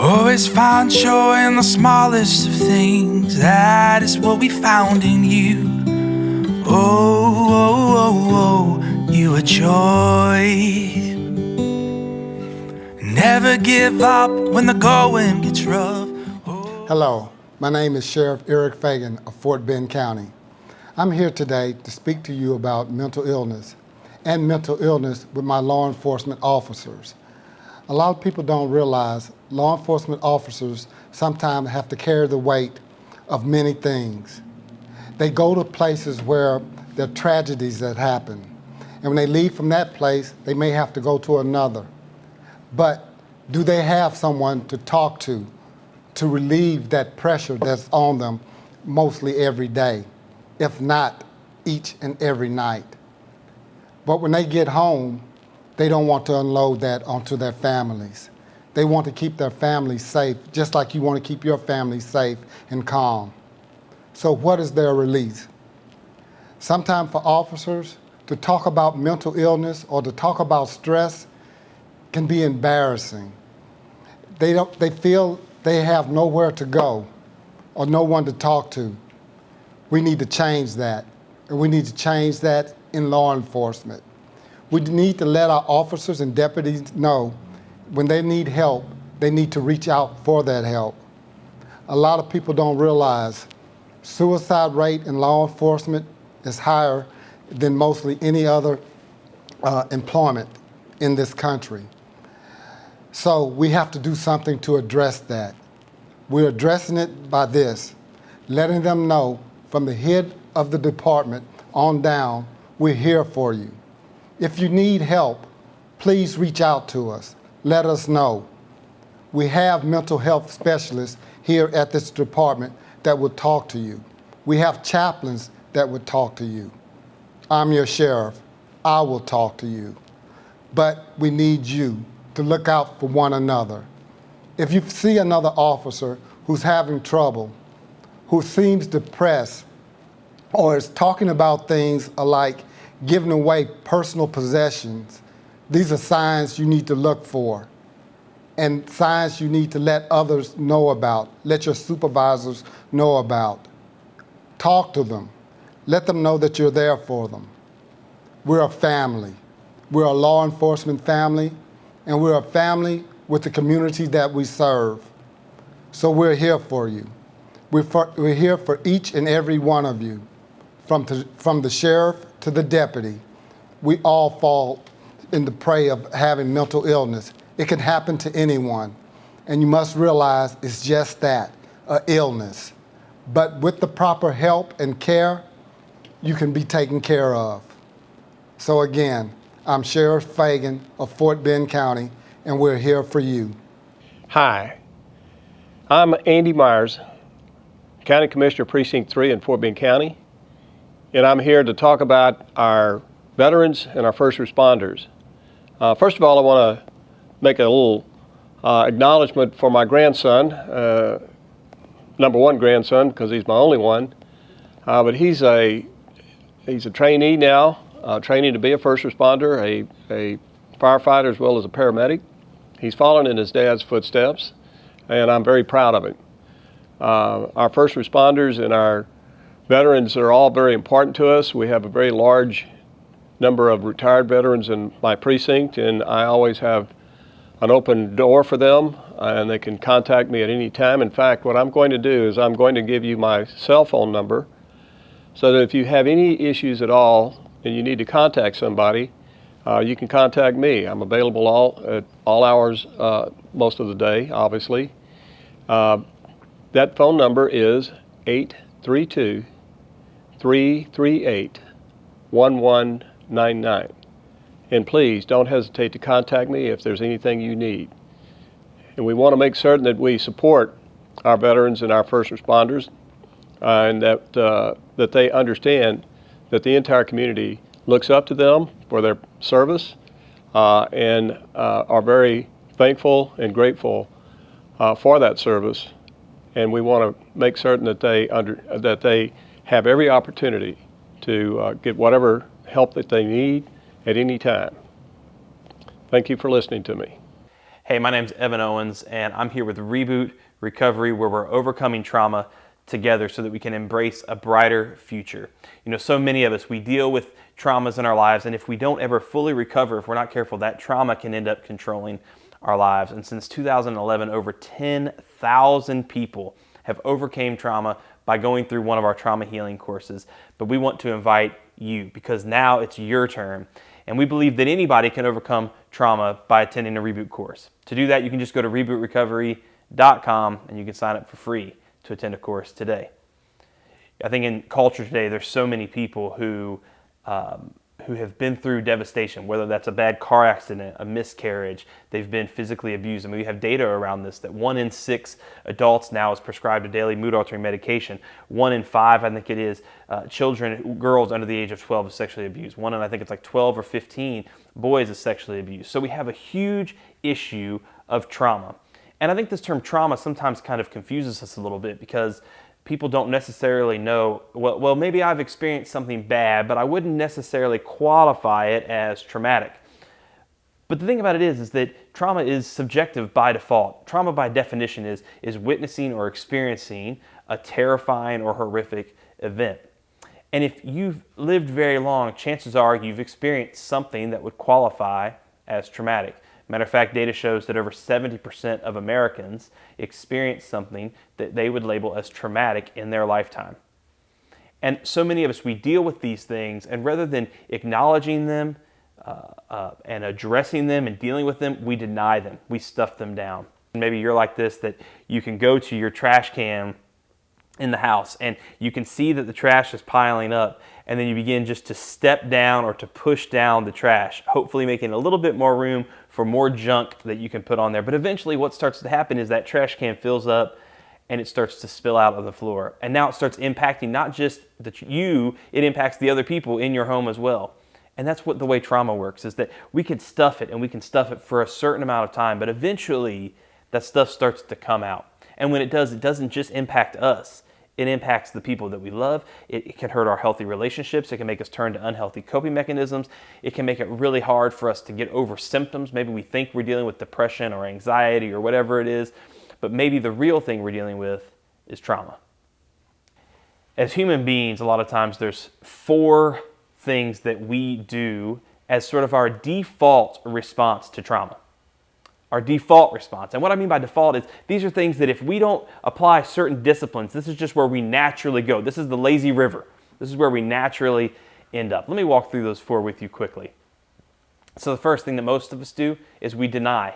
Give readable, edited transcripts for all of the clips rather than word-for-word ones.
Always find joy in the smallest of things. That is what we found in you. Oh, oh, oh, oh, you are joy. Never give up when the going gets rough. Oh. Hello, my name is Sheriff Eric Fagan of Fort Bend County. I'm here today to speak to you about mental illness and mental illness with my law enforcement officers. A lot of people don't realize law enforcement officers sometimes have to carry the weight of many things. They go to places where there are tragedies that happen. And when they leave from that place, they may have to go to another. But do they have someone to talk to relieve that pressure that's on them mostly every day, if not each and every night? But when they get home, they don't want to unload that onto their families. They want to keep their families safe, just like you want to keep your family safe and calm. So what is their release? Sometimes for officers, to talk about mental illness or to talk about stress can be embarrassing. They feel they have nowhere to go or no one to talk to. We need to change that, and we need to change that in law enforcement. We need to let our officers and deputies know when they need help, they need to reach out for that help. A lot of people don't realize suicide rate in law enforcement is higher than mostly any other employment in this country. So we have to do something to address that. We're addressing it by this, letting them know from the head of the department on down, we're here for you. If you need help, please reach out to us. Let us know. We have mental health specialists here at this department that will talk to you. We have chaplains that would talk to you. I'm your sheriff. I will talk to you. But we need you to look out for one another. If you see another officer who's having trouble, who seems depressed, or is talking about things like giving away personal possessions, these are signs you need to look for and signs you need to let others know about, let your supervisors know about. Talk to them. Let them know that you're there for them. We're a family. We're a law enforcement family, and we're a family with the community that we serve. So we're here for you. We're here for each and every one of you, from the sheriff to the deputy. We all fall in the prey of having mental illness. It can happen to anyone, and you must realize it's just that, an illness. But with the proper help and care, you can be taken care of. So again, I'm Sheriff Fagan of Fort Bend County, and we're here for you. Hi, I'm Andy Meyers, County Commissioner Precinct 3 in Fort Bend County, and I'm here to talk about our veterans and our first responders. First of all, I want to make a little acknowledgement for my grandson, number one grandson, because he's my only one, but he's a trainee now, training to be a first responder, a firefighter as well as a paramedic. He's following in his dad's footsteps, and I'm very proud of him. Our first responders and our veterans are all very important to us. We have a very large number of retired veterans in my precinct, and I always have an open door for them, and they can contact me at any time. In fact, what I'm going to do is I'm going to give you my cell phone number so that if you have any issues at all and you need to contact somebody, you can contact me. I'm available at all hours, most of the day, obviously. That phone number is 832-338-1199. And please don't hesitate to contact me if there's anything you need. And we want to make certain that we support our veterans and our first responders, and that they understand that the entire community looks up to them for their service and are very thankful and grateful for that service. And we want to make certain that they have every opportunity to get whatever help that they need at any time. Thank you for listening to me. Hey, my name's Evan Owens, and I'm here with Reboot Recovery, where we're overcoming trauma together so that we can embrace a brighter future. You know, so many of us, we deal with traumas in our lives, and if we don't ever fully recover, if we're not careful, that trauma can end up controlling our lives. And since 2011, over 10,000 people have overcame trauma by going through one of our trauma healing courses. But we want to invite you, because now it's your turn. And we believe that anybody can overcome trauma by attending a Reboot course. To do that, you can just go to rebootrecovery.com and you can sign up for free to attend a course today. I think in culture today, there's so many people who have been through devastation, whether that's a bad car accident, a miscarriage, they've been physically abused. I mean, we have data around this that 1 in 6 adults now is prescribed a daily mood-altering medication. 1 in 5, I think it is, children, girls under the age of 12 is sexually abused. 1 in, I think it's like 12 or 15 boys is sexually abused. So we have a huge issue of trauma. And I think this term trauma sometimes kind of confuses us a little bit, because people don't necessarily know, well, maybe I've experienced something bad, but I wouldn't necessarily qualify it as traumatic. But the thing about it is that trauma is subjective by default. Trauma by definition is witnessing or experiencing a terrifying or horrific event. And if you've lived very long, chances are you've experienced something that would qualify as traumatic. Matter of fact, data shows that over 70% of Americans experience something that they would label as traumatic in their lifetime. And so many of us, we deal with these things, and rather than acknowledging them and addressing them and dealing with them, we deny them. We stuff them down. Maybe you're like this, that you can go to your trash can in the house and you can see that the trash is piling up, and then you begin just to step down or to push down the trash, hopefully making a little bit more room for more junk that you can put on there. But eventually what starts to happen is that trash can fills up and it starts to spill out on the floor. And now it starts impacting not just you, it impacts the other people in your home as well. And that's what the way trauma works, is that we can stuff it, and we can stuff it for a certain amount of time, but eventually that stuff starts to come out. And when it does, it doesn't just impact us. It impacts the people that we love. It can hurt our healthy relationships. It can make us turn to unhealthy coping mechanisms. It can make it really hard for us to get over symptoms. Maybe we think we're dealing with depression or anxiety or whatever it is, but maybe the real thing we're dealing with is trauma. As human beings, a lot of times there's 4 things that we do as sort of our default response to trauma. Our default response. And what I mean by default is these are things that if we don't apply certain disciplines, this is just where we naturally go. This is the lazy river. This is where we naturally end up. Let me walk through those 4 with you quickly. So the first thing that most of us do is we deny.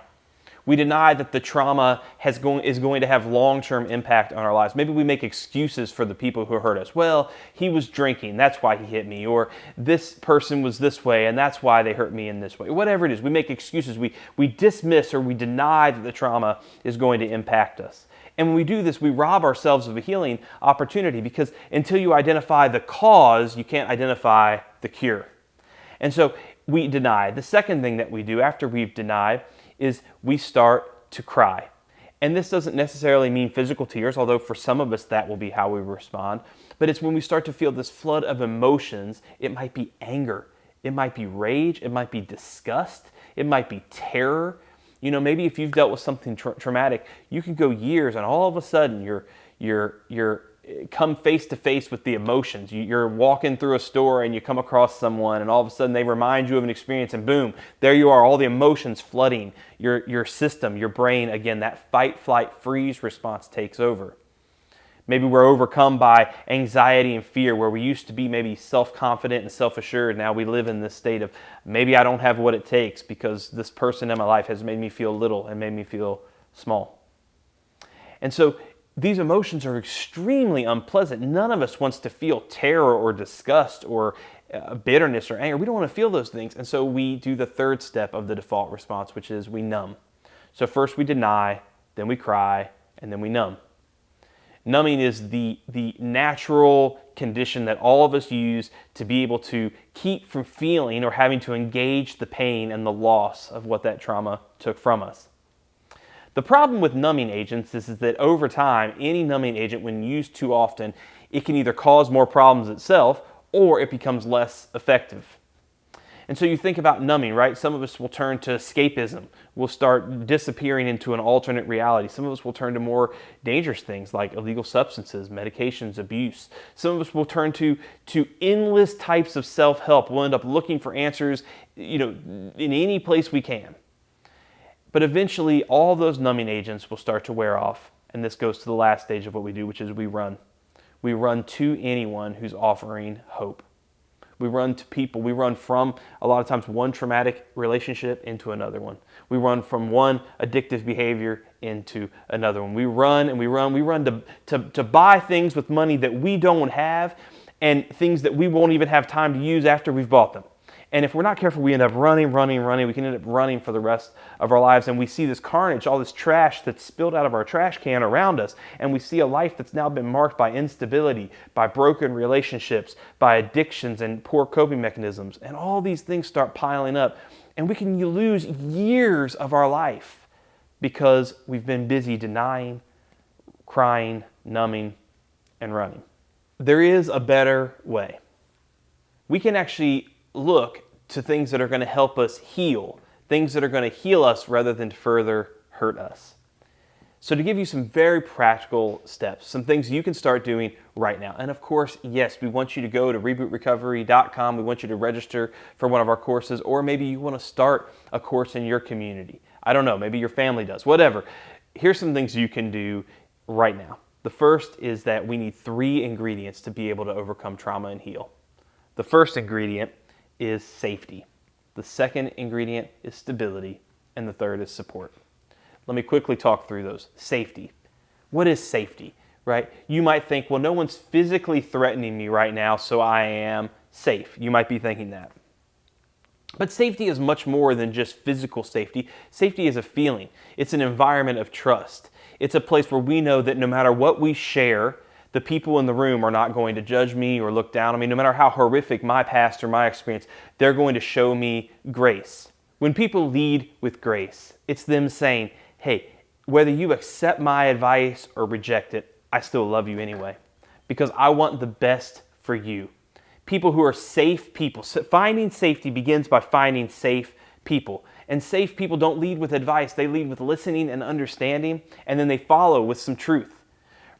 We deny that the trauma is going to have long-term impact on our lives. Maybe we make excuses for the people who hurt us. Well, he was drinking, that's why he hit me. Or this person was this way, and that's why they hurt me in this way. Whatever it is, we make excuses. We dismiss or we deny that the trauma is going to impact us. And when we do this, we rob ourselves of a healing opportunity, because until you identify the cause, you can't identify the cure. And so we deny. The second thing that we do after we've denied is we start to cry. And this doesn't necessarily mean physical tears, although for some of us that will be how we respond. But it's when we start to feel this flood of emotions. It might be anger, it might be rage, it might be disgust, it might be terror. You know, maybe if you've dealt with something traumatic, you can go years and all of a sudden you're come face to face with the emotions. You're walking through a store and you come across someone, and all of a sudden they remind you of an experience, and boom, there you are, all the emotions flooding your system, your brain. Again, that fight, flight, freeze response takes over. Maybe we're overcome by anxiety and fear, where we used to be maybe self-confident and self-assured. Now we live in this state of maybe I don't have what it takes because this person in my life has made me feel little and made me feel small. And so these emotions are extremely unpleasant. None of us wants to feel terror or disgust or bitterness or anger. We don't want to feel those things. And so we do the third step of the default response, which is we numb. So first we deny, then we cry, and then we numb. Numbing is the natural condition that all of us use to be able to keep from feeling or having to engage the pain and the loss of what that trauma took from us. The problem with numbing agents is that over time, any numbing agent, when used too often, it can either cause more problems itself or it becomes less effective. And so you think about numbing, right? Some of us will turn to escapism. We'll start disappearing into an alternate reality. Some of us will turn to more dangerous things like illegal substances, medications, abuse. Some of us will turn to endless types of self-help. We'll end up looking for answers, in any place we can. But eventually, all those numbing agents will start to wear off. And this goes to the last stage of what we do, which is we run. We run to anyone who's offering hope. We run to people. We run from, a lot of times, one traumatic relationship into another one. We run from one addictive behavior into another one. We run and we run. We run to buy things with money that we don't have and things that we won't even have time to use after we've bought them. And if we're not careful, we end up running. We can end up running for the rest of our lives. And we see this carnage, all this trash that's spilled out of our trash can around us. And we see a life that's now been marked by instability, by broken relationships, by addictions and poor coping mechanisms. And all these things start piling up. And we can lose years of our life because we've been busy denying, crying, numbing, and running. There is a better way. We can actually look to things that are going to help us heal, things that are going to heal us rather than further hurt us. So to give you some very practical steps, some things you can start doing right now. And of course, yes, we want you to go to rebootrecovery.com. We want you to register for one of our courses, or maybe you want to start a course in your community. I don't know, maybe your family does, whatever. Here's some things you can do right now. The first is that we need 3 ingredients to be able to overcome trauma and heal. The first ingredient is safety. The second ingredient is stability. And the third is support. Let me quickly talk through those. Safety. What is safety, right? You might think, well, no one's physically threatening me right now, so I am safe. You might be thinking that. But safety is much more than just physical safety. Safety is a feeling. It's an environment of trust. It's a place where we know that no matter what we share, the people in the room are not going to judge me or look down on me. No matter how horrific my past or my experience, they're going to show me grace. When people lead with grace, it's them saying, hey, whether you accept my advice or reject it, I still love you anyway, because I want the best for you. People who are safe people. Finding safety begins by finding safe people. And safe people don't lead with advice. They lead with listening and understanding, and then they follow with some truth.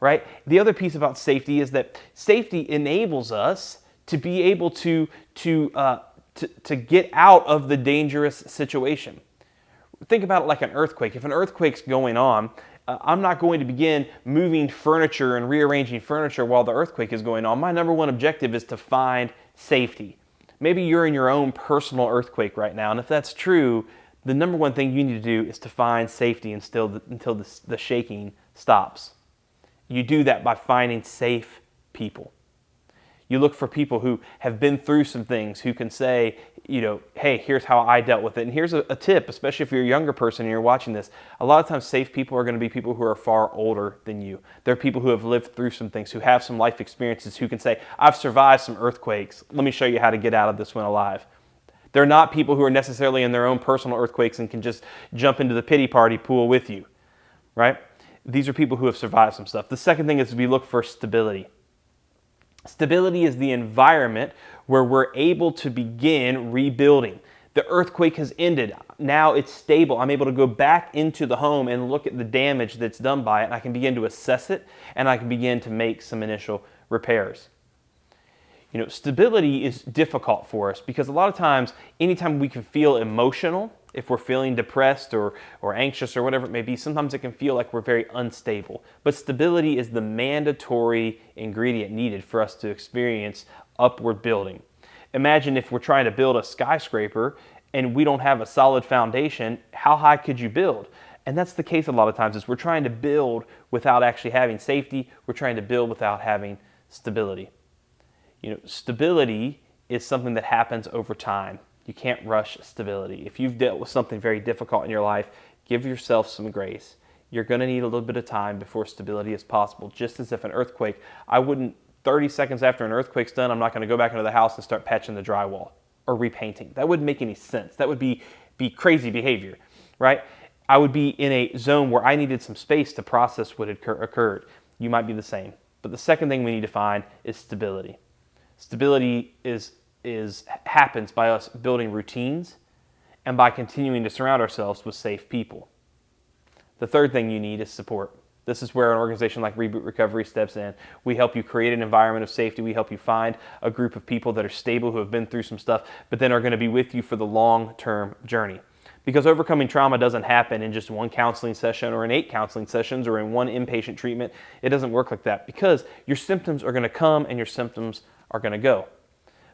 Right? The other piece about safety is that safety enables us to be able to get out of the dangerous situation. Think about it like an earthquake. If an earthquake's going on, I'm not going to begin moving furniture and rearranging furniture while the earthquake is going on. My number one objective is to find safety. Maybe you're in your own personal earthquake right now, and if that's true, the number one thing you need to do is to find safety until the shaking stops. You do that by finding safe people. You look for people who have been through some things, who can say, hey, here's how I dealt with it. And here's a tip, especially if you're a younger person and you're watching this. A lot of times safe people are going to be people who are far older than you. They're people who have lived through some things, who have some life experiences, who can say, I've survived some earthquakes. Let me show you how to get out of this one alive. They're not people who are necessarily in their own personal earthquakes and can just jump into the pity party pool with you, right? These are people who have survived some stuff. The second thing is we look for stability. Stability is the environment where we're able to begin rebuilding. The earthquake has ended. Now it's stable. I'm able to go back into the home and look at the damage that's done by it, and I can begin to assess it, and I can begin to make some initial repairs. Stability is difficult for us because a lot of times, anytime we can feel emotional, if we're feeling depressed or anxious or whatever it may be, sometimes it can feel like we're very unstable. But stability is the mandatory ingredient needed for us to experience upward building. Imagine if we're trying to build a skyscraper and we don't have a solid foundation, how high could you build? And that's the case a lot of times, is we're trying to build without actually having safety. We're trying to build without having stability. Stability is something that happens over time. You can't rush stability. If you've dealt with something very difficult in your life, give yourself some grace. You're going to need a little bit of time before stability is possible. Just as if an earthquake, 30 seconds after an earthquake's done, I'm not going to go back into the house and start patching the drywall or repainting. That wouldn't make any sense. That would be crazy behavior, right? I would be in a zone where I needed some space to process what had occurred. You might be the same. But the second thing we need to find is stability. Stability is happens by us building routines and by continuing to surround ourselves with safe people. The third thing you need is support. This is where an organization like Reboot Recovery steps in. We help you create an environment of safety. We help you find a group of people that are stable, who have been through some stuff, but then are going to be with you for the long-term journey. Because overcoming trauma doesn't happen in just one counseling session or in 8 counseling sessions or in one inpatient treatment. It doesn't work like that, because your symptoms are going to come and your symptoms are going to go.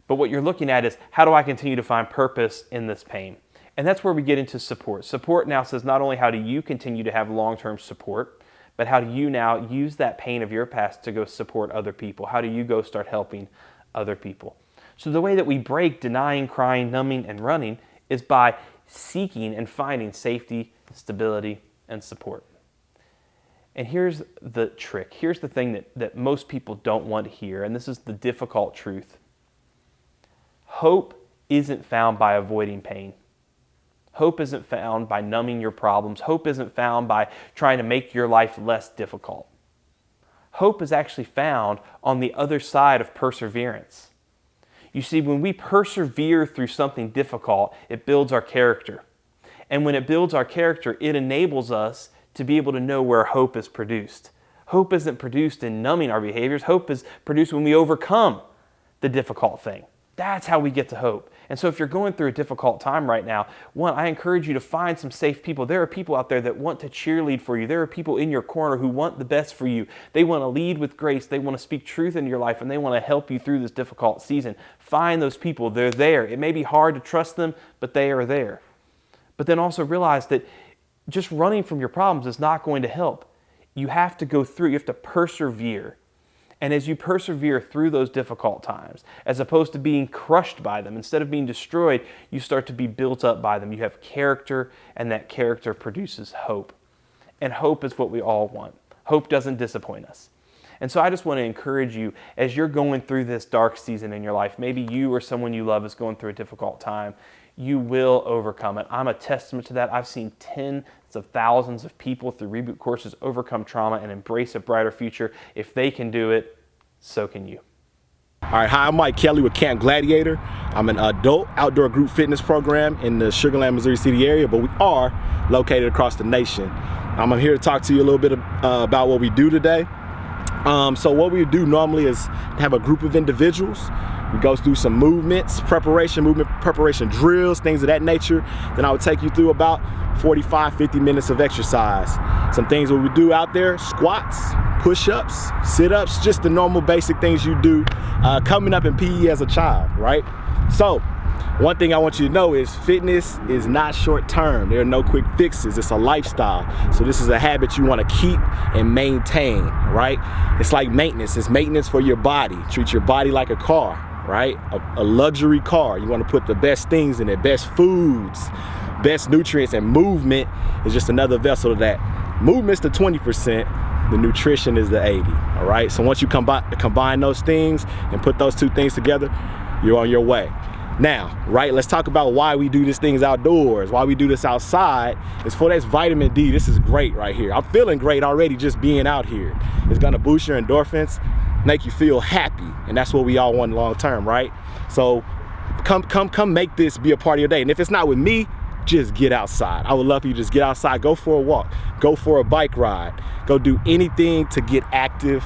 But what you're looking at is, how do I continue to find purpose in this pain? And that's where we get into support. Support now says, not only how do you continue to have long-term support, but how do you now use that pain of your past to go support other people? How do you go start helping other people? So the way that we break denying, crying, numbing, and running is by seeking and finding safety, stability, and support. And here's the trick. Here's the thing that most people don't want to hear, and this is the difficult truth. Hope isn't found by avoiding pain. Hope isn't found by numbing your problems. Hope isn't found by trying to make your life less difficult. Hope is actually found on the other side of perseverance. You see, when we persevere through something difficult, it builds our character. And when it builds our character, it enables us to be able to know where hope is produced. Hope isn't produced in numbing our behaviors. Hope is produced when we overcome the difficult thing. That's how we get to hope. And so if you're going through a difficult time right now, one, I encourage you to find some safe people. There are people out there that want to cheerlead for you. There are people in your corner who want the best for you. They want to lead with grace. They want to speak truth into your life, and they want to help you through this difficult season. Find those people. They're there. It may be hard to trust them, but they are there. But then also realize that just running from your problems is not going to help. You have to go through. You have to persevere. And as you persevere through those difficult times, as opposed to being crushed by them, instead of being destroyed, you start to be built up by them. You have character, and that character produces hope. And hope is what we all want. Hope doesn't disappoint us. And so I just want to encourage you, as you're going through this dark season in your life, maybe you or someone you love is going through a difficult time, you will overcome it. I'm a testament to that. I've seen tens of thousands of people through Reboot courses overcome trauma and embrace a brighter future. If they can do it, so can you. All right, hi, I'm Kelley with Camp Gladiator. I'm an adult outdoor group fitness program in the Sugar Land, Missouri City area, but we are located across the nation. I'm here to talk to you a little bit about what we do today. So what we do normally is have a group of individuals. We go through some movement preparation drills, things of that nature. Then I would take you through about 45, 50 minutes of exercise. Some things that we do out there: squats, push-ups, sit-ups, just the normal basic things you do coming up in PE as a child, right? So one thing I want you to know is fitness is not short-term. There are no quick fixes. It's a lifestyle. So this is a habit you want to keep and maintain, right? It's like maintenance. It's maintenance for your body. Treat your body like a car, right? A luxury car. You want to put the best things in it, best foods, best nutrients, and movement is just another vessel to that. Movement's the 20%, the nutrition is the 80, all right? So once you combine those things and put those two things together, you're on your way. Now, right, let's talk about why we do these things outdoors, why we do this outside. It's for this vitamin D. This is great right here. I'm feeling great already just being out here. It's gonna boost your endorphins, make you feel happy, and that's what we all want long term, right? So come make this be a part of your day. And if it's not with me, just get outside. I would love for you to just get outside, go for a walk, go for a bike ride, go do anything to get active,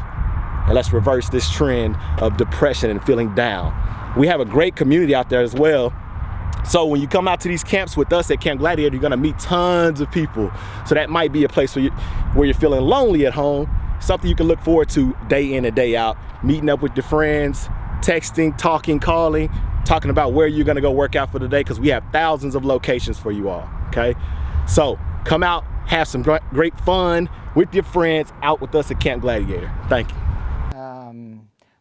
and let's reverse this trend of depression and feeling down. We have a great community out there as well. So when you come out to these camps with us at Camp Gladiator, you're gonna meet tons of people. So that might be a place where you're feeling lonely at home, something you can look forward to day in and day out, meeting up with your friends, texting, talking, calling, talking about where you're gonna go work out for the day, because we have thousands of locations for you all, okay? So come out, have some great fun with your friends out with us at Camp Gladiator. Thank you.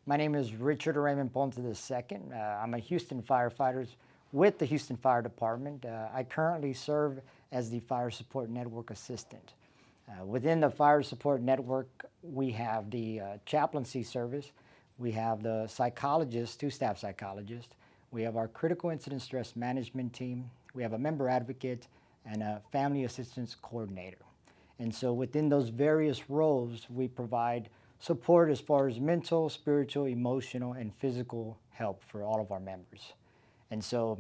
My name is Richard Raymond Ponce II. I'm a Houston firefighter with the Houston Fire Department. I currently serve as the Fire Support Network Assistant. Within the Fire Support Network, we have the chaplaincy service, we have the psychologist, 2 staff psychologists, we have our critical incident stress management team, we have a member advocate, and a family assistance coordinator. And so within those various roles, we provide support as far as mental, spiritual, emotional, and physical help for all of our members. And so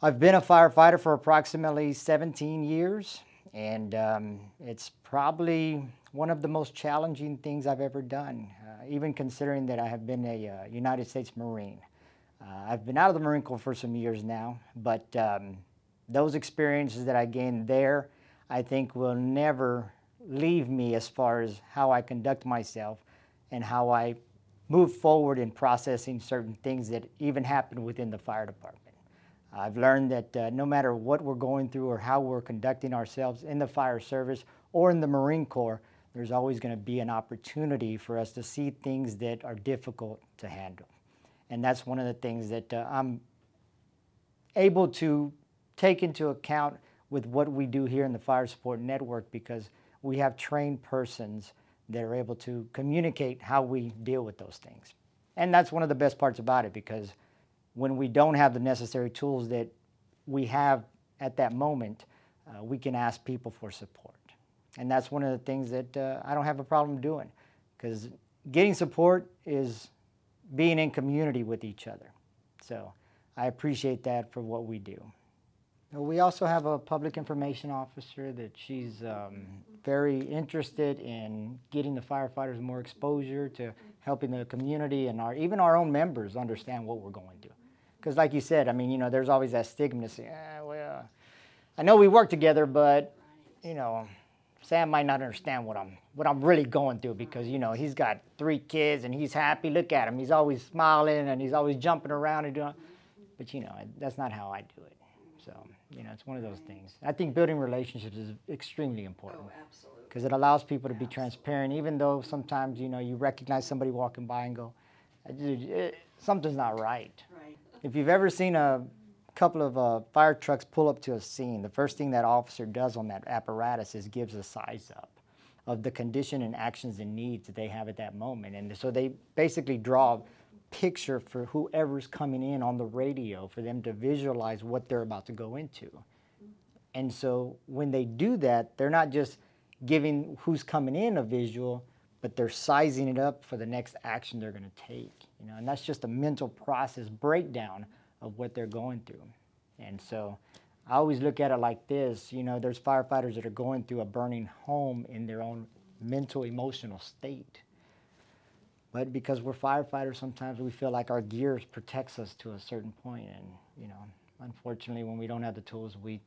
I've been a firefighter for approximately 17 years, and it's probably one of the most challenging things I've ever done, even considering that I have been a United States Marine. I've been out of the Marine Corps for some years now, but those experiences that I gained there, I think will never leave me as far as how I conduct myself and how I move forward in processing certain things that even happen within the fire department. I've learned that no matter what we're going through or how we're conducting ourselves in the fire service or in the Marine Corps, there's always going to be an opportunity for us to see things that are difficult to handle. And that's one of the things that I'm able to take into account with what we do here in the Fire Support Network, because we have trained persons that are able to communicate how we deal with those things. And that's one of the best parts about it, because when we don't have the necessary tools that we have at that moment, we can ask people for support. And that's one of the things that I don't have a problem doing, because getting support is being in community with each other. So I appreciate that for what we do. We also have a public information officer that she's very interested in getting the firefighters more exposure to helping the community and even our own members understand what we're going through. Because like you said, I mean, you know, there's always that stigma to say, well, I know we work together, but, you know, Sam might not understand what I'm really going through, because, you know, he's got 3 kids and he's happy. Look at him. He's always smiling and he's always jumping around and doing, but, you know, that's not how I do it. So, you know, it's one of those things. I think building relationships is extremely important. Oh, absolutely. Because it allows people to be transparent, even though sometimes, you know, you recognize somebody walking by and go, something's not right. Right. If you've ever seen a couple of fire trucks pull up to a scene, the first thing that officer does on that apparatus is gives a size up of the condition and actions and needs that they have at that moment. And so they basically draw a picture for whoever's coming in on the radio for them to visualize what they're about to go into. And so when they do that, they're not just giving who's coming in a visual, but they're sizing it up for the next action they're going to take. You know, and that's just a mental process breakdown of what they're going through. And so I always look at it like this, you know, there's firefighters that are going through a burning home in their own mental, emotional state. But because we're firefighters, sometimes we feel like our gear protects us to a certain point. And, you know, unfortunately, when we don't have the tools we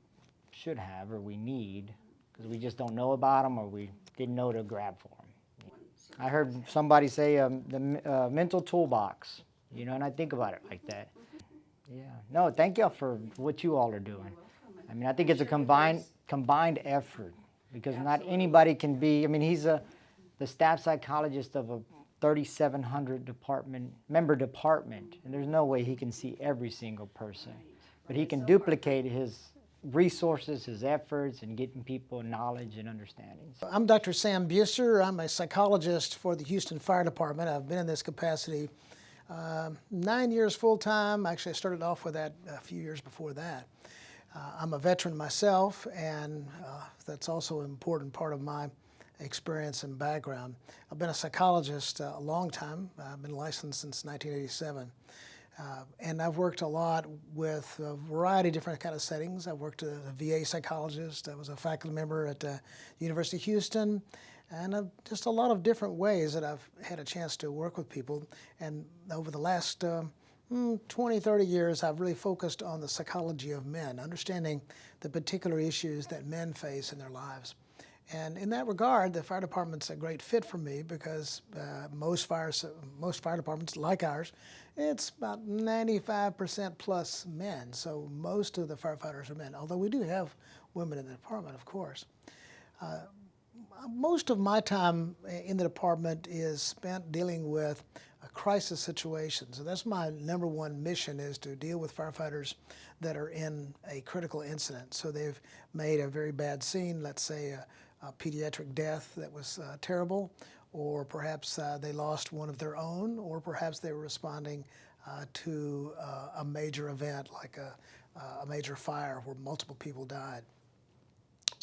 should have or we need, because we just don't know about them or we didn't know to grab for them. I heard somebody say the mental toolbox, you know, and I think about it like that. Yeah. No, thank y'all for what you all are doing. I mean, I think it's a combined effort, because not anybody can be, I mean, he's the staff psychologist of a 3,700 member department, and there's no way he can see every single person. But he can duplicate his resources, his efforts, and getting people knowledge and understanding. I'm Dr. Sam Buser. I'm a psychologist for the Houston Fire Department. I've been in this capacity 9 years full-time. Actually, I started off with that a few years before that. I'm a veteran myself, and that's also an important part of my experience and background. I've been a psychologist a long time. I've been licensed since 1987. And I've worked a lot with a variety of different kind of settings. I've worked as a VA psychologist. I was a faculty member at the University of Houston, and just a lot of different ways that I've had a chance to work with people. And over the last 20, 30 years, I've really focused on the psychology of men, understanding the particular issues that men face in their lives. And in that regard, the fire department's a great fit for me, because most fire departments like ours, it's about 95% plus men. So most of the firefighters are men, although we do have women in the department, of course. Most of my time in the department is spent dealing with a crisis situation. So that's my number one mission, is to deal with firefighters that are in a critical incident. So they've made a very bad scene, let's say a pediatric death that was terrible, or perhaps they lost one of their own, or perhaps they were responding to a major event like a major fire where multiple people died.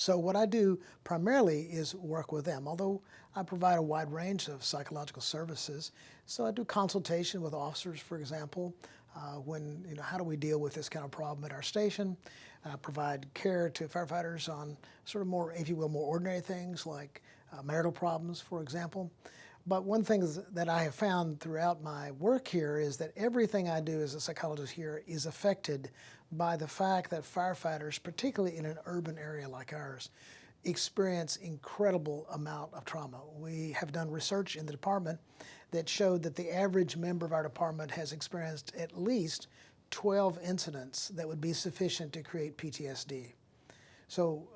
So what I do primarily is work with them, although I provide a wide range of psychological services. So I do consultation with officers, for example, when, how do we deal with this kind of problem at our station? Provide care to firefighters on sort of more, if you will, more ordinary things like marital problems, for example. But one thing that I have found throughout my work here is that everything I do as a psychologist here is affected by the fact that firefighters, particularly in an urban area like ours, experience incredible amount of trauma. We have done research in the department that showed that the average member of our department has experienced at least 12 incidents that would be sufficient to create PTSD. So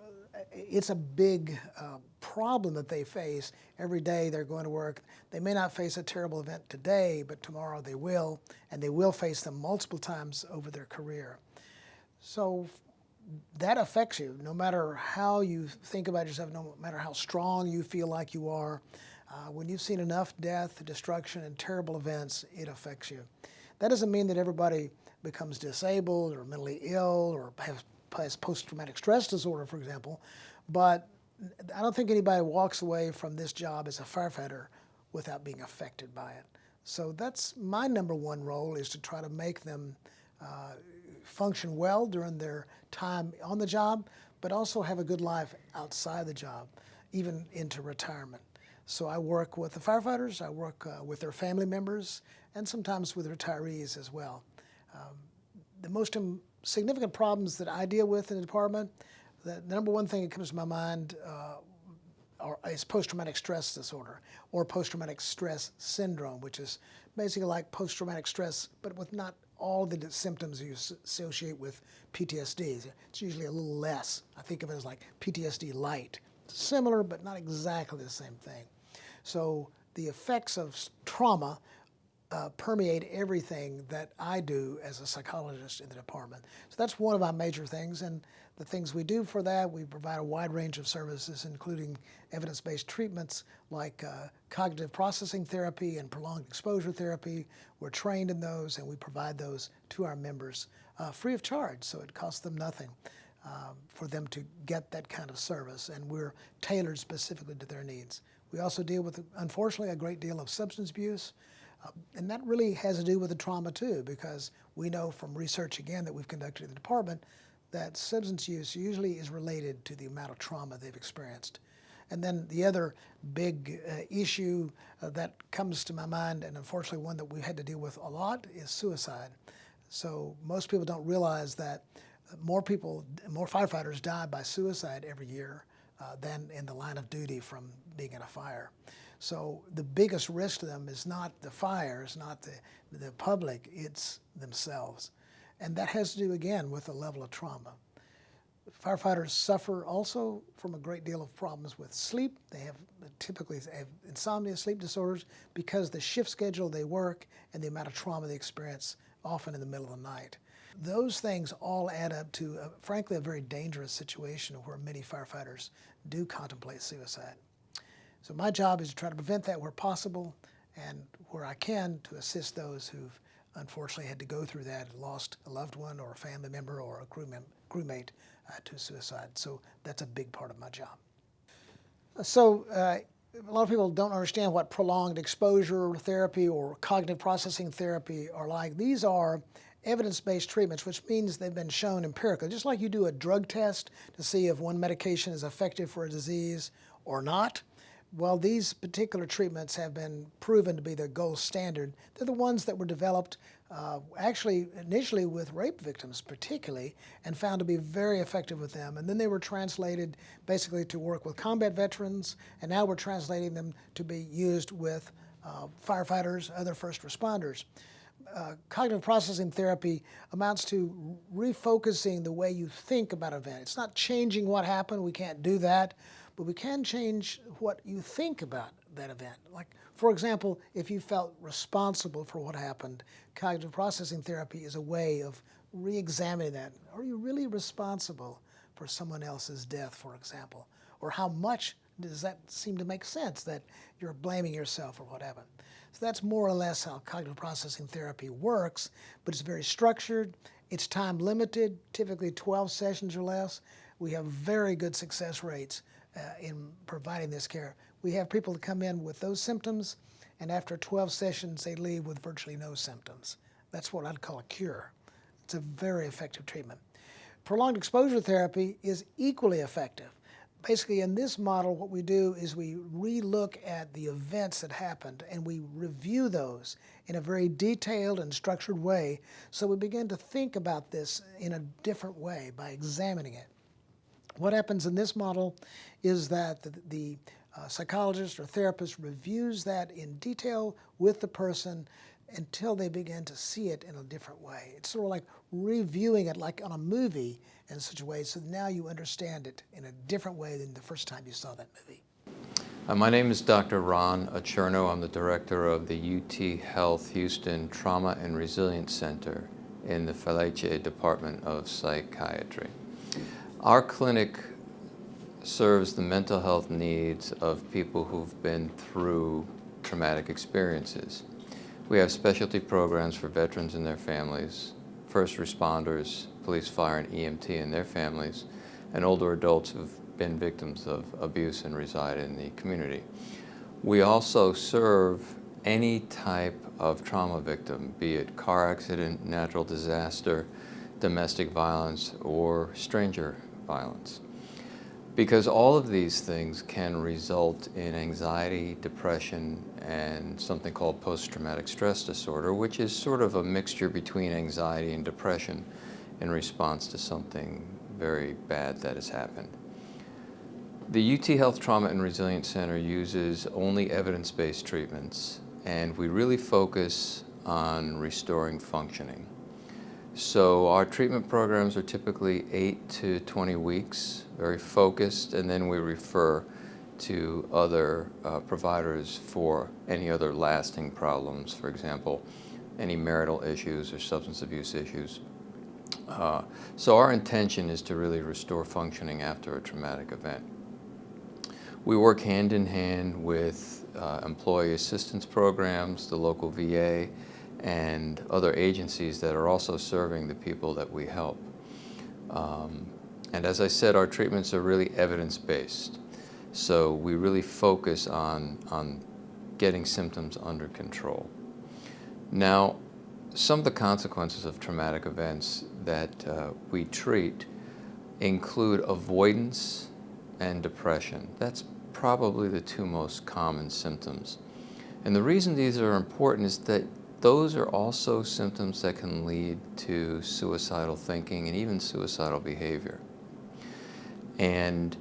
it's a big problem that they face. Every day they're going to work. They may not face a terrible event today, but tomorrow they will, and they will face them multiple times over their career. So that affects you, no matter how you think about yourself, no matter how strong you feel like you are. When you've seen enough death, destruction, and terrible events, it affects you. That doesn't mean that everybody becomes disabled or mentally ill or has post-traumatic stress disorder, for example, but I don't think anybody walks away from this job as a firefighter without being affected by it. So that's my number one role, is to try to make them function well during their time on the job, but also have a good life outside the job, even into retirement. So I work with the firefighters, I work with their family members, and sometimes with retirees as well. The most significant problems that I deal with in the department, the number one thing that comes to my mind is post-traumatic stress disorder, or post-traumatic stress syndrome, which is basically like post-traumatic stress, but with not all the symptoms you associate with PTSD. It's usually a little less. I think of it as like PTSD light. It's similar, but not exactly the same thing. So the effects of trauma permeate everything that I do as a psychologist in the department. So that's one of our major things, and the things we do for that, we provide a wide range of services, including evidence-based treatments like cognitive processing therapy and prolonged exposure therapy. We're trained in those, and we provide those to our members free of charge, so it costs them nothing for them to get that kind of service, and we're tailored specifically to their needs. We also deal with, unfortunately, a great deal of substance abuse. And that really has to do with the trauma too, because we know from research, again, that we've conducted in the department, that substance use usually is related to the amount of trauma they've experienced. And then the other big issue that comes to my mind, and unfortunately one that we had to deal with a lot, is suicide. So most people don't realize that more firefighters die by suicide every year than in the line of duty from being in a fire. So the biggest risk to them is not the fire, it's not the public, it's themselves. And that has to do, again, with the level of trauma. Firefighters suffer also from a great deal of problems with sleep. They typically have insomnia, sleep disorders, because the shift schedule they work and the amount of trauma they experience, often in the middle of the night. Those things all add up to, frankly, a very dangerous situation where many firefighters do contemplate suicide. So my job is to try to prevent that where possible, and where I can, to assist those who've unfortunately had to go through that, lost a loved one or a family member or a crewmate to suicide. So that's a big part of my job. So a lot of people don't understand what prolonged exposure therapy or cognitive processing therapy are like. These are evidence-based treatments, which means they've been shown empirically. Just like you do a drug test to see if one medication is effective for a disease or not, well, these particular treatments have been proven to be the gold standard. They're the ones that were developed actually initially with rape victims particularly, and found to be very effective with them. And then they were translated basically to work with combat veterans, and now we're translating them to be used with firefighters, other first responders. Cognitive processing therapy amounts to refocusing the way you think about an event. It's not changing what happened, we can't do that, but we can change what you think about that event. Like, for example, if you felt responsible for what happened, cognitive processing therapy is a way of re-examining that. Are you really responsible for someone else's death, for example? Or how much does that seem to make sense that you're blaming yourself for what happened? So that's more or less how cognitive processing therapy works, but it's very structured. It's time limited, typically 12 sessions or less. we have very good success rates in providing this care. We have people that come in with those symptoms, and after 12 sessions, they leave with virtually no symptoms. That's what I'd call a cure. It's a very effective treatment. Prolonged exposure therapy is equally effective. Basically, in this model, what we do is we re-look at the events that happened and we review those in a very detailed and structured way, so we begin to think about this in a different way by examining it. What happens in this model is that the psychologist or therapist reviews that in detail with the person until they begin to see it in a different way. It's sort of like reviewing it like on a movie in such a way so now you understand it in a different way than the first time you saw that movie. My name is Dr.Ron Acierno. I'm the director of the UT Health Houston Trauma and Resilience Center in the Felice Department of Psychiatry. Our clinic serves the mental health needs of people who've been through traumatic experiences. We have specialty programs for veterans and their families, first responders, police, fire, and EMT and their families, and older adults who've been victims of abuse and reside in the community. We also serve any type of trauma victim, be it car accident, natural disaster, domestic violence, or stranger violence. Because all of these things can result in anxiety, depression, and something called post-traumatic stress disorder, which is sort of a mixture between anxiety and depression in response to something very bad that has happened. The UT Health Trauma and Resilience Center uses only evidence-based treatments, and we really focus on restoring functioning. So our treatment programs are typically 8 to 20 weeks, very focused, and then we refer to other providers for any other lasting problems, for example, any marital issues or substance abuse issues. So our intention is to really restore functioning after a traumatic event. We work hand in hand with employee assistance programs, the local VA, and other agencies that are also serving the people that we help. And as I said, our treatments are really evidence-based. So we really focus on getting symptoms under control. Now, some of the consequences of traumatic events that we treat include avoidance and depression. That's probably the two most common symptoms. And the reason these are important is that those are also symptoms that can lead to suicidal thinking and even suicidal behavior. And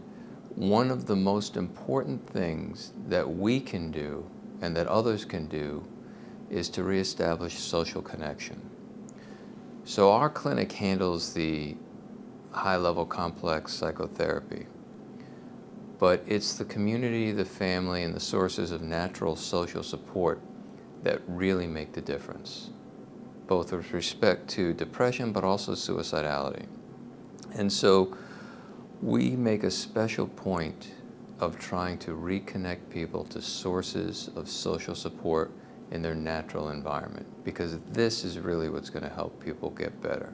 one of the most important things that we can do and that others can do is to reestablish social connection. So our clinic handles the high-level complex psychotherapy, but it's the community, the family, and the sources of natural social support that really make the difference, both with respect to depression but also suicidality. And so we make a special point of trying to reconnect people to sources of social support in their natural environment, because this is really what's going to help people get better.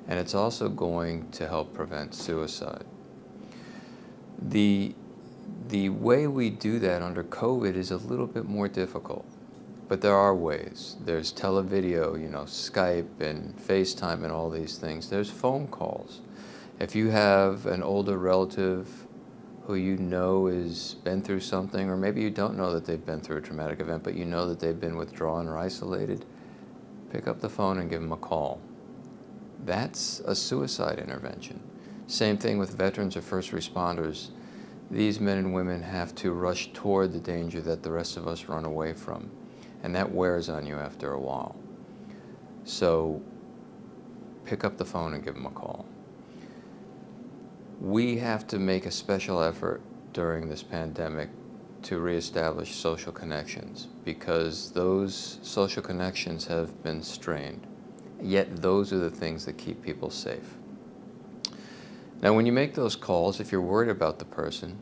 And it's also going to help prevent suicide. The way we do that under COVID is a little bit more difficult, but there are ways. There's televideo, Skype and FaceTime and all these things. There's phone calls. If you have an older relative who you know has been through something, or maybe you don't know that they've been through a traumatic event, but you know that they've been withdrawn or isolated, pick up the phone and give them a call. That's a suicide intervention. Same thing with veterans or first responders. These men and women have to rush toward the danger that the rest of us run away from, and that wears on you after a while. So pick up the phone and give them a call. We have to make a special effort during this pandemic to reestablish social connections, because those social connections have been strained. Yet those are the things that keep people safe. Now, when you make those calls, if you're worried about the person,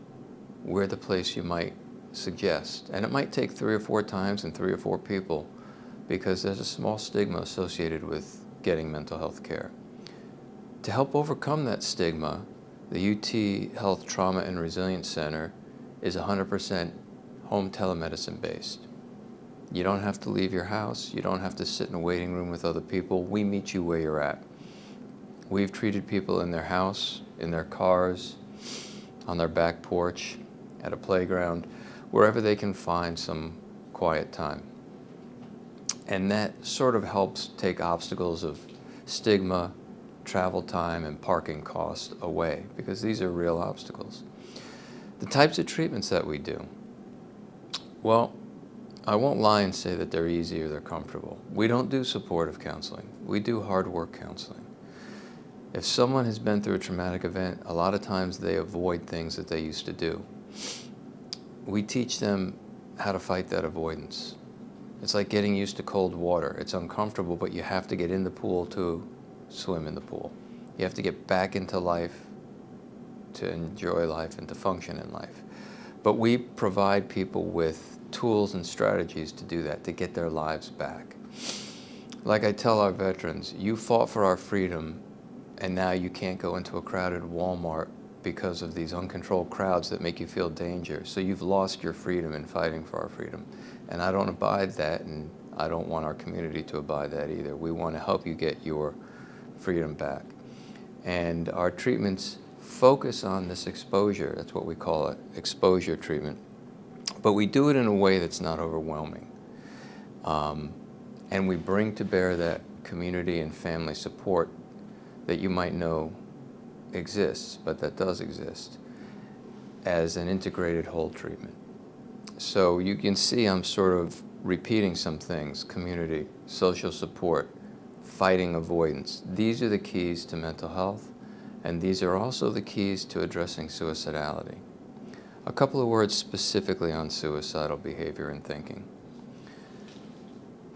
we're the place you might suggest. And it might take 3 or 4 times and 3 or 4 people, because there's a small stigma associated with getting mental health care. To help overcome that stigma The UT Health Trauma and Resilience Center is 100% home telemedicine based. You don't have to leave your house. You don't have to sit in a waiting room with other people. We meet you where you're at. We've treated people in their house, in their cars, on their back porch, at a playground, wherever they can find some quiet time. And that sort of helps take obstacles of stigma, travel time, and parking cost away, because these are real obstacles. The types of treatments that we do, well, I won't lie and say that they're easy or they're comfortable. We don't do supportive counseling. We do hard work counseling. If someone has been through a traumatic event, a lot of times they avoid things that they used to do. We teach them how to fight that avoidance. It's like getting used to cold water. It's uncomfortable, but you have to get in the pool to swim in the pool. You have to get back into life to enjoy life and to function in life. But we provide people with tools and strategies to do that, to get their lives back. Like I tell our veterans, you fought for our freedom, and now you can't go into a crowded Walmart because of these uncontrolled crowds that make you feel danger. So you've lost your freedom in fighting for our freedom. And I don't abide that, and I don't want our community to abide that either. We want to help you get your freedom back. And our treatments focus on this exposure. That's what we call it, exposure treatment. But we do it in a way that's not overwhelming. And we bring to bear that community and family support that you might know exists, but that does exist, as an integrated whole treatment. So you can see I'm sort of repeating some things: community, social support, fighting avoidance. These are the keys to mental health, and these are also the keys to addressing suicidality. A couple of words specifically on suicidal behavior and thinking.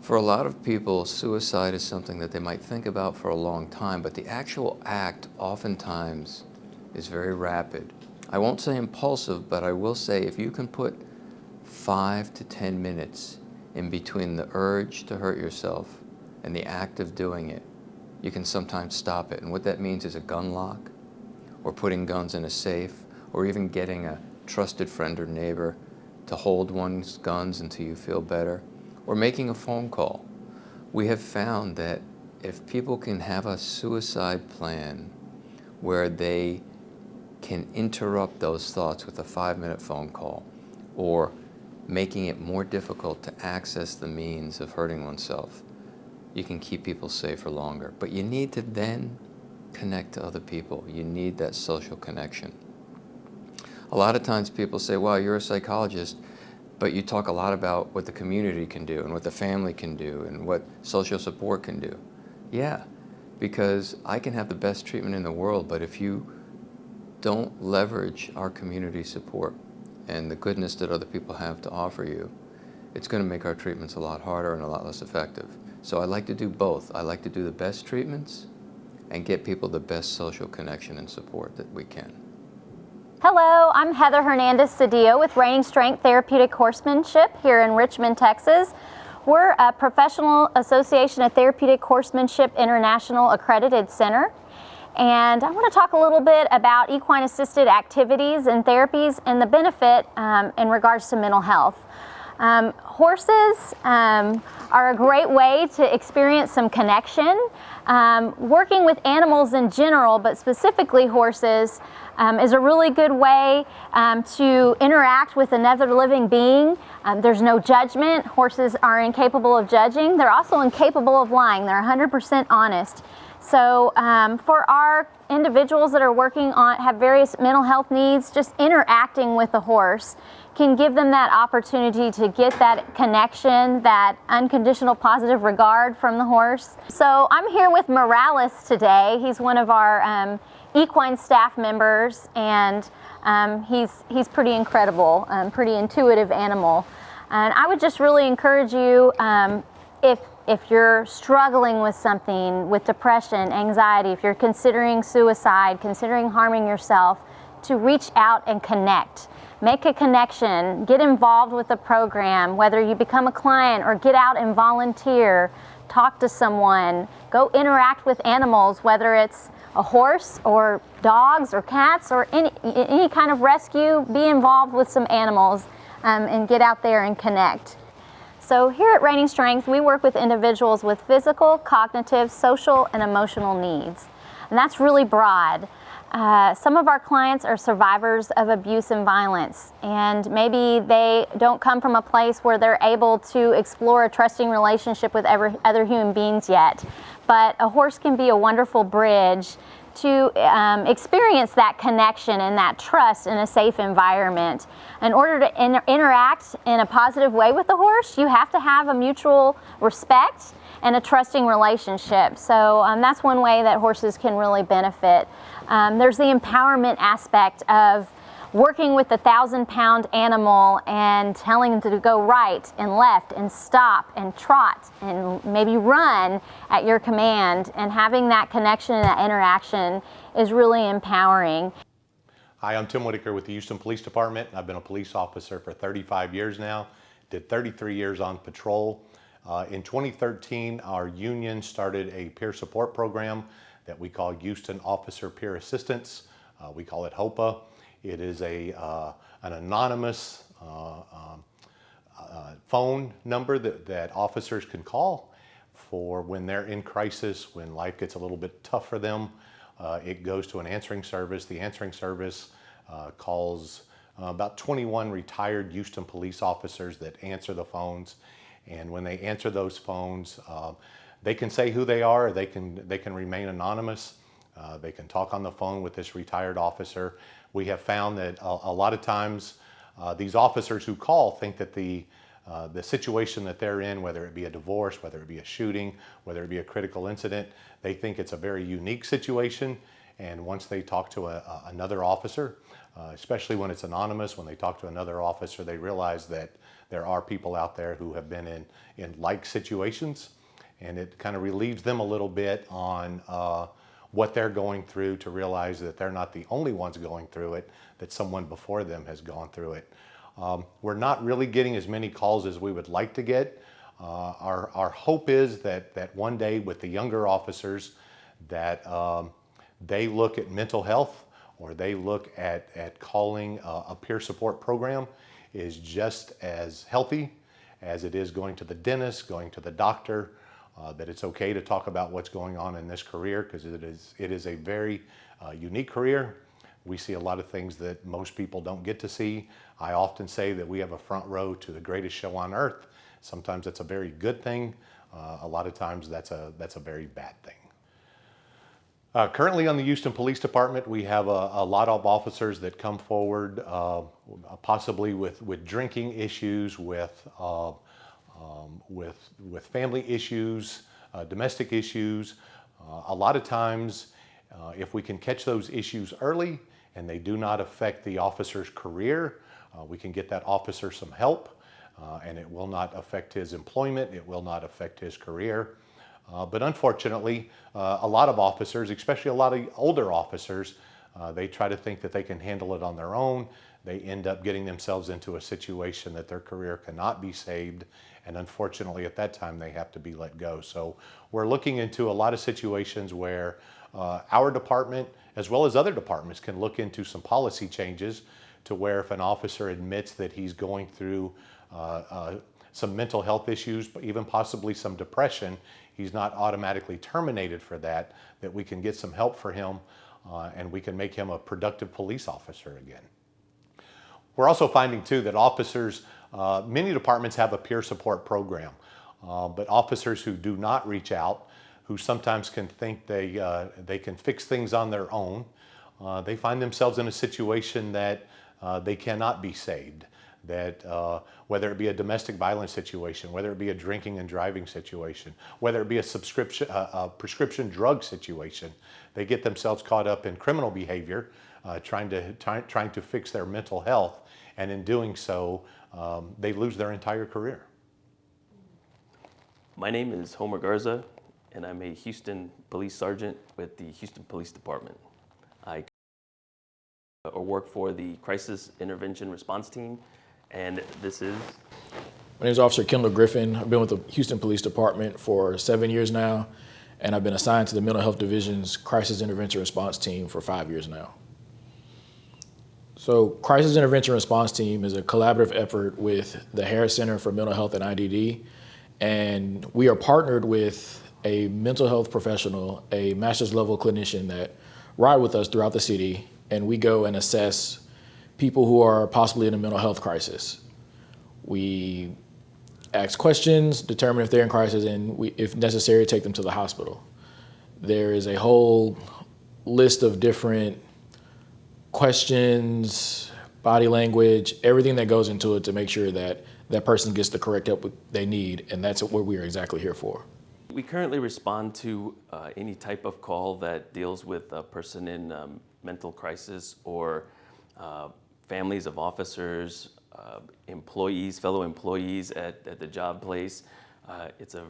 For a lot of people, suicide is something that they might think about for a long time, but the actual act oftentimes is very rapid. I won't say impulsive, but I will say if you can put 5 to 10 minutes in between the urge to hurt yourself and the act of doing it, you can sometimes stop it. And what that means is a gun lock, or putting guns in a safe, or even getting a trusted friend or neighbor to hold one's guns until you feel better, or making a phone call. We have found that if people can have a suicide plan where they can interrupt those thoughts with a 5-minute phone call, or making it more difficult to access the means of hurting oneself, you can keep people safer longer. But you need to then connect to other people. You need that social connection. A lot of times people say, wow, you're a psychologist, but you talk a lot about what the community can do and what the family can do and what social support can do. Yeah, because I can have the best treatment in the world, but if you don't leverage our community support and the goodness that other people have to offer you, it's going to make our treatments a lot harder and a lot less effective. So I like to do both. I like to do the best treatments and get people the best social connection and support that we can. Hello, I'm Heather Hernandez Cedillo with Reigning Strength Therapeutic Horsemanship here in Richmond, Texas. We're a Professional Association of Therapeutic Horsemanship International accredited center. And I want to talk a little bit about equine-assisted activities and therapies and the benefit in regards to mental health. Horses are a great way to experience some connection. Working with animals in general, but specifically horses, is a really good way to interact with another living being. There's no judgment. Horses are incapable of judging. They're also incapable of lying. They're 100% honest. So for our individuals that are working on, have various mental health needs, just interacting with the horse can give them that opportunity to get that connection, that unconditional positive regard from the horse. So I'm here with Morales today. He's one of our equine staff members, and he's pretty incredible, pretty intuitive animal. And I would just really encourage you, if you're struggling with something, with depression, anxiety, if you're considering suicide, considering harming yourself, to reach out and connect. Make a connection, get involved with the program, whether you become a client or get out and volunteer, talk to someone, go interact with animals, whether it's a horse or dogs or cats or any kind of rescue, be involved with some animals and get out there and connect. So here at Reigning Strength, we work with individuals with physical, cognitive, social, and emotional needs. And that's really broad. Some of our clients are survivors of abuse and violence, and maybe they don't come from a place where they're able to explore a trusting relationship with other human beings yet. But a horse can be a wonderful bridge to experience that connection and that trust in a safe environment. In order to interact in a positive way with the horse, you have to have a mutual respect and a trusting relationship. So that's one way that horses can really benefit. There's the empowerment aspect of working with the 1,000-pound animal and telling them to go right and left and stop and trot and maybe run at your command, and having that connection and that interaction is really empowering. Hi, I'm Tim Whitaker with the Houston Police Department. I've been a police officer for 35 years now, did 33 years on patrol. In 2013, our union started a peer support program that we call Houston Officer Peer Assistance. We call it HOPA. It is an anonymous phone number that officers can call for when they're in crisis, when life gets a little bit tough for them. It goes to an answering service. The answering service calls about 21 retired Houston police officers that answer the phones. And when they answer those phones, they can say who they are, they can remain anonymous. They can talk on the phone with this retired officer. We have found that a lot of times these officers who call think that the situation that they're in, whether it be a divorce, whether it be a shooting, whether it be a critical incident, they think it's a very unique situation. And once they talk to another officer, especially when it's anonymous, when they talk to another officer, they realize that there are people out there who have been in like situations, and it kind of relieves them a little bit on what they're going through, to realize that they're not the only ones going through it, that someone before them has gone through it. We're not really getting as many calls as we would like to get. Our hope is that one day with the younger officers, that they look at mental health, or they look at calling a peer support program is just as healthy as it is going to the dentist, going to the doctor, that it's okay to talk about what's going on in this career, because it is a very unique career. We see a lot of things that most people don't get to see. I often say that we have a front row to the greatest show on earth. Sometimes that's a very good thing. A lot of times that's a very bad thing. Currently on the Houston Police Department, we have a lot of officers that come forward possibly with drinking issues, with family issues, domestic issues. A lot of times, if we can catch those issues early and they do not affect the officer's career, we can get that officer some help, and it will not affect his employment, it will not affect his career. But unfortunately, a lot of officers, especially a lot of older officers, they try to think that they can handle it on their own. They end up getting themselves into a situation that their career cannot be saved, and unfortunately at that time they have to be let go. So we're looking into a lot of situations where our department, as well as other departments, can look into some policy changes to where if an officer admits that he's going through some mental health issues, but even possibly some depression, he's not automatically terminated for that, that we can get some help for him and we can make him a productive police officer again. We're also finding too that officers, many departments have a peer support program, but officers who do not reach out, who sometimes can think they can fix things on their own, they find themselves in a situation that they cannot be saved. That whether it be a domestic violence situation, whether it be a drinking and driving situation, whether it be a prescription drug situation, they get themselves caught up in criminal behavior, trying to fix their mental health, and in doing so, they lose their entire career. My name is Homer Garza, and I'm a Houston Police Sergeant with the Houston Police Department. I work for the Crisis Intervention Response Team, and this is... My name is Officer Kendall Griffin. I've been with the Houston Police Department for 7 years now, and I've been assigned to the Mental Health Division's Crisis Intervention Response Team for 5 years now. So Crisis Intervention Response Team is a collaborative effort with the Harris Center for Mental Health and IDD, and we are partnered with a mental health professional, a master's level clinician that ride with us throughout the city, and we go and assess people who are possibly in a mental health crisis. We ask questions, determine if they're in crisis, and if necessary, take them to the hospital. There is a whole list of different questions, body language, everything that goes into it to make sure that that person gets the correct help they need, and that's what we're exactly here for. We currently respond to any type of call that deals with a person in mental crisis or families of officers, employees, fellow employees at the job place. It's a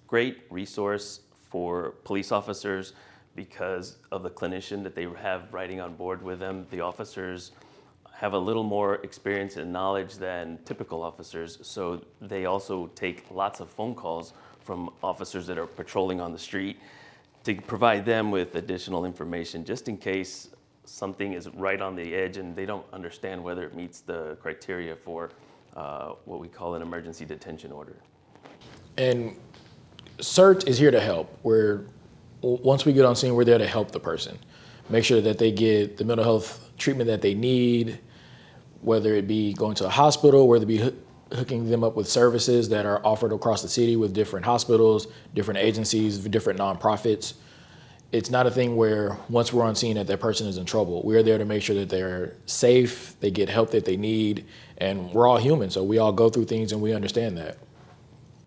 great resource for police officers because of the clinician that they have riding on board with them. The officers have a little more experience and knowledge than typical officers, so they also take lots of phone calls from officers that are patrolling on the street to provide them with additional information just in case something is right on the edge and they don't understand whether it meets the criteria for what we call an emergency detention order. And CERT is here to help. Once we get on scene, we're there to help the person. Make sure that they get the mental health treatment that they need, whether it be going to a hospital, whether it be hooking them up with services that are offered across the city with different hospitals, different agencies, different nonprofits. It's not a thing where once we're on scene that person is in trouble. We're there to make sure that they're safe, they get help that they need, and we're all human, so we all go through things and we understand that.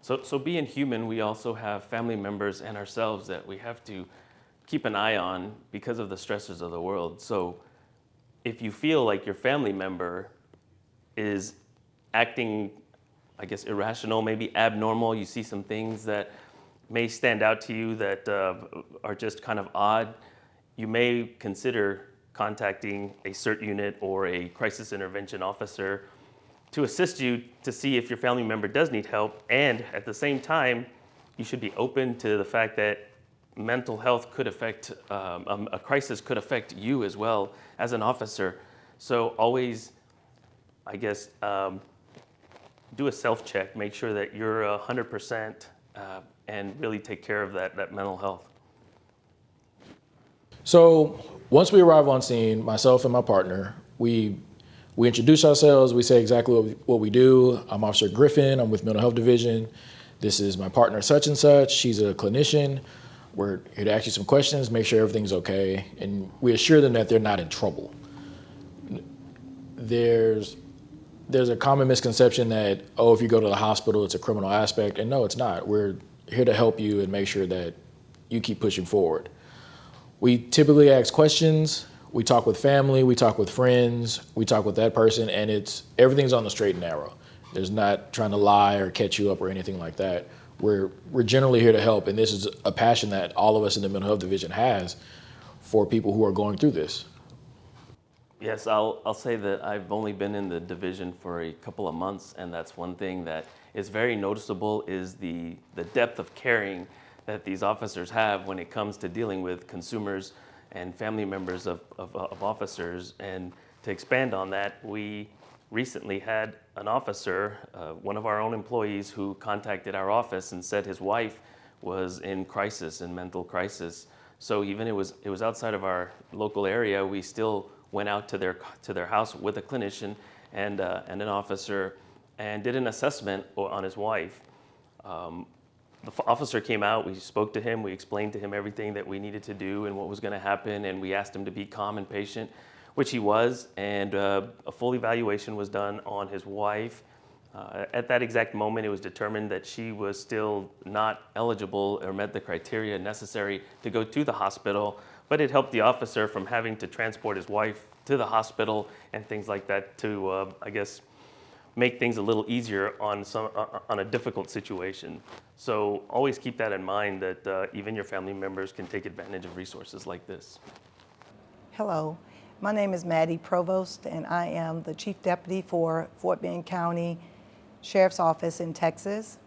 So being human, we also have family members and ourselves that we have to keep an eye on because of the stressors of the world. So if you feel like your family member is acting, I guess, irrational, maybe abnormal, you see some things that may stand out to you that are just kind of odd, you may consider contacting a CERT unit or a crisis intervention officer to assist you to see if your family member does need help. And at the same time, you should be open to the fact that mental health could affect, a crisis could affect you as well as an officer. So always, I guess, do a self-check, make sure that you're 100% and really take care of that mental health. So once we arrive on scene, myself and my partner, we introduce ourselves, we say exactly what we do. I'm Officer Griffin, I'm with Mental Health Division. This is my partner such and such, she's a clinician. We're here to ask you some questions, make sure everything's okay, and we assure them that they're not in trouble. There's a common misconception that, oh, if you go to the hospital, it's a criminal aspect, and no, it's not. We're here to help you and make sure that you keep pushing forward. We typically ask questions, we talk with family, we talk with friends, we talk with that person, and everything's on the straight and narrow. There's not trying to lie or catch you up or anything like that. We're generally here to help, and this is a passion that all of us in the Mental Health Division has for people who are going through this. Yes, I'll say that I've only been in the division for a couple of months, and that's one thing that is very noticeable is the depth of caring that these officers have when it comes to dealing with consumers and family members of officers. And to expand on that, we recently had an officer, one of our own employees, who contacted our office and said his wife was in crisis, in mental crisis. So even it was outside of our local area, we still went out to their house with a clinician and an officer and did an assessment on his wife. The officer came out, we spoke to him, we explained to him everything that we needed to do and what was going to happen, and we asked him to be calm and patient, which he was, and a full evaluation was done on his wife. At that exact moment, it was determined that she was still not eligible or met the criteria necessary to go to the hospital, but it helped the officer from having to transport his wife to the hospital and things like that to, I guess, make things a little easier on a difficult situation. So always keep that in mind, that even your family members can take advantage of resources like this. Hello, my name is Maddie Provost, and I am the Chief Deputy for Fort Bend County Sheriff's Office in Texas.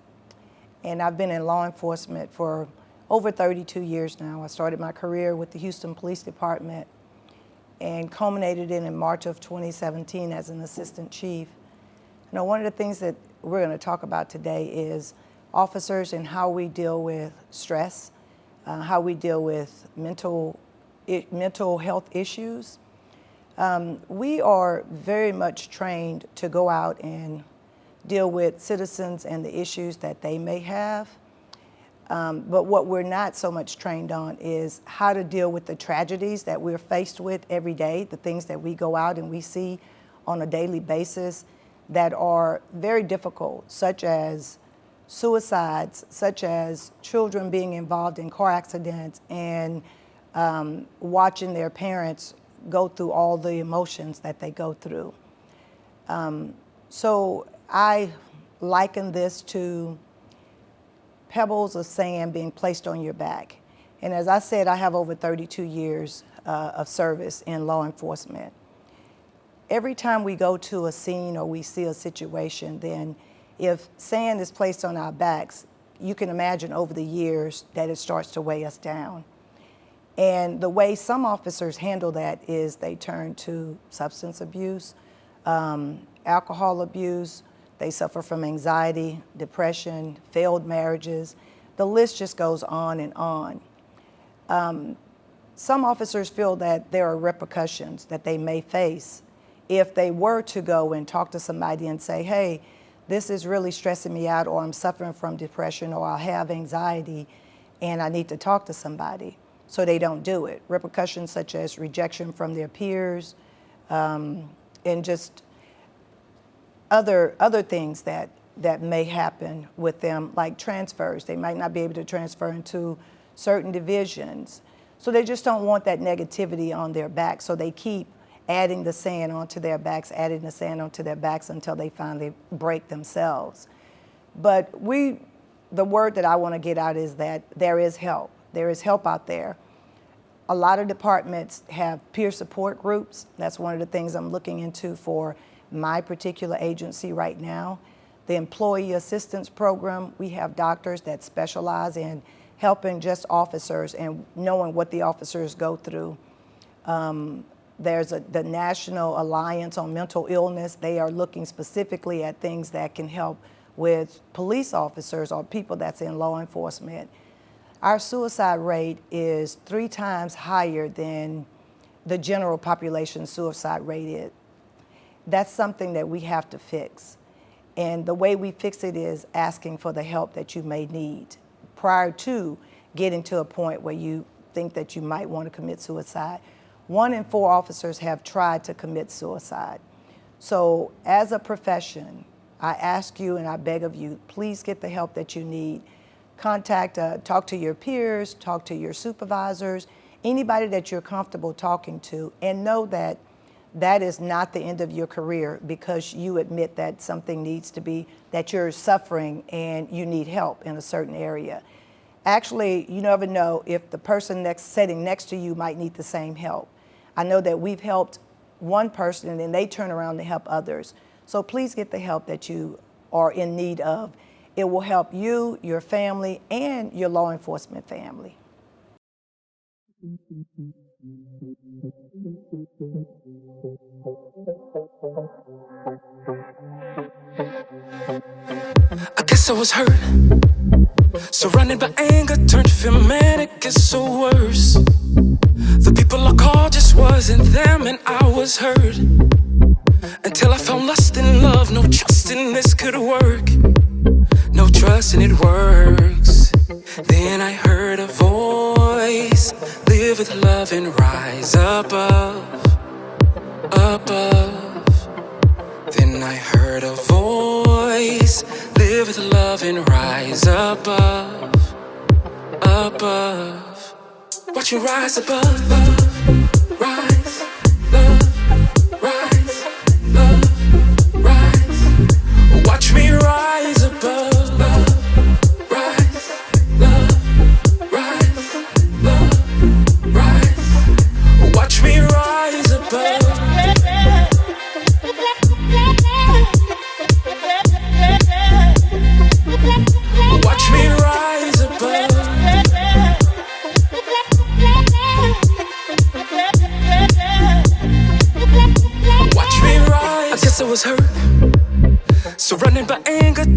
And I've been in law enforcement for over 32 years now. I started my career with the Houston Police Department and culminated in March of 2017 as an assistant chief. You know, one of the things that we're going to talk about today is officers and how we deal with stress, how we deal with mental health issues. We are very much trained to go out and deal with citizens and the issues that they may have. But what we're not so much trained on is how to deal with the tragedies that we're faced with every day, the things that we go out and we see on a daily basis that are very difficult, such as suicides, such as children being involved in car accidents and watching their parents go through all the emotions that they go through. So I liken this to pebbles of sand being placed on your back. And as I said, I have over 32 years of service in law enforcement. Every time we go to a scene or we see a situation, then if sand is placed on our backs, you can imagine over the years that it starts to weigh us down. And the way some officers handle that is they turn to substance abuse, alcohol abuse. They suffer from anxiety, depression, failed marriages. The list just goes on and on. Some officers feel that there are repercussions that they may face if they were to go and talk to somebody and say, hey, this is really stressing me out, or I'm suffering from depression, or I have anxiety and I need to talk to somebody. So they don't do it. Repercussions such as rejection from their peers, and just other things that may happen with them, like transfers. They might not be able to transfer into certain divisions. So they just don't want that negativity on their back. So they keep adding the sand onto their backs, adding the sand onto their backs until they finally break themselves. But the word that I want to get out is that there is help. There is help out there. A lot of departments have peer support groups. That's one of the things I'm looking into for my particular agency right now. The Employee Assistance Program, we have doctors that specialize in helping just officers and knowing what the officers go through. There's the National Alliance on Mental Illness. They are looking specifically at things that can help with police officers or people that's in law enforcement. Our suicide rate is 3 times higher than the general population suicide rate is. That's something that we have to fix. And the way we fix it is asking for the help that you may need prior to getting to a point where you think that you might want to commit suicide. 1 in 4 officers have tried to commit suicide. So as a profession, I ask you and I beg of you, please get the help that you need. Talk to your peers, talk to your supervisors, anybody that you're comfortable talking to, and know that that is not the end of your career because you admit that something needs to be, that you're suffering and you need help in a certain area. Actually, you never know if the person sitting next to you might need the same help. I know that we've helped one person and then they turn around to help others. So please get the help that you are in need of. It will help you, your family, and your law enforcement family. I guess I was hurt, surrounded by anger, turned to feel manic, it's so worse. The people I called just wasn't them, and I was hurt. Until I found lust and love, no trust in this could work. No trust and it works. Then I heard a voice, live with love and rise above, above. Then I heard a voice, live with love and rise above, above. Watch you rise above, love, rise, love, rise, love, rise. Watch me rise above, love, rise, love, rise, love, rise. Watch me rise above. Watch me rise above.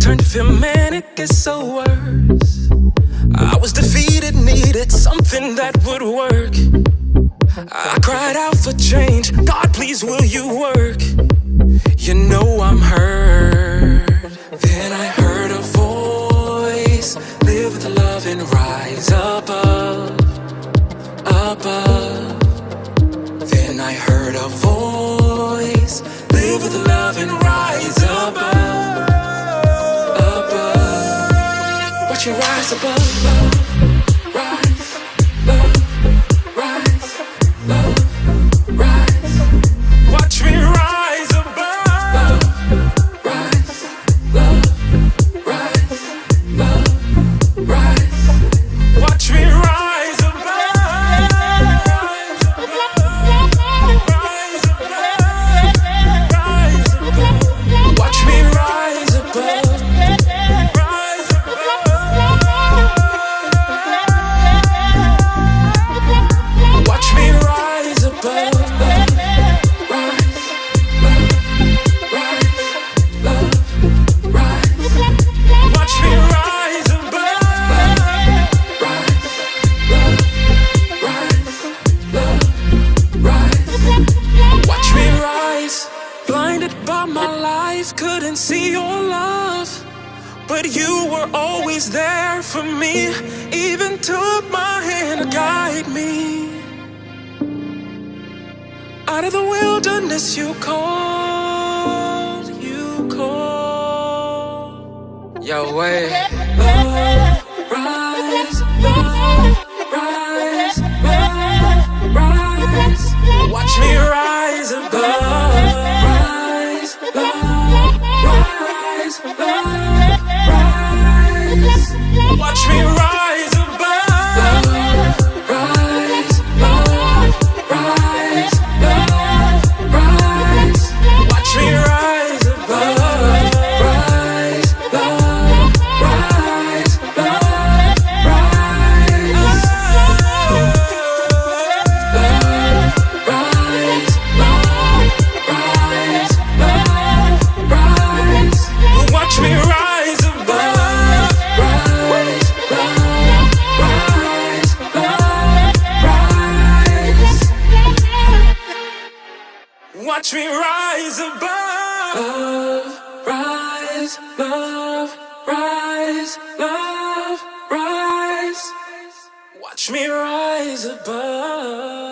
turned to feel manic, it's so worse. I was defeated, needed something that would work. I cried out for change, God please will you work? You know I'm hurt. Then I heard a voice, live with love and rise above, above. Then I heard a voice, live with love and rise above, above. Watch you rise above, love, rise, love, rise, love, rise. Watch me rise above, love, rise, love, rise, love, rise. Watch me rise above, rise above, rise above, rise above. Watch me rise above, rise above. Watch me rise above. Couldn't see your love, but you were always there for me. Even took my hand to guide me. Out of the wilderness you called, Yahweh. Love, rise, love, rise, love, rise. Watch me rise above, rise, love, rise, love, rise. Watch me rise above, love, rise, love, rise, love, rise. Watch me rise above, rise, love, rise, love, rise. Love, rise, love, rise, love, rise. Watch me rise above, rise, love, rise, love, rise. Watch me rise above, love, rise, love, rise, love, rise. Watch me rise above.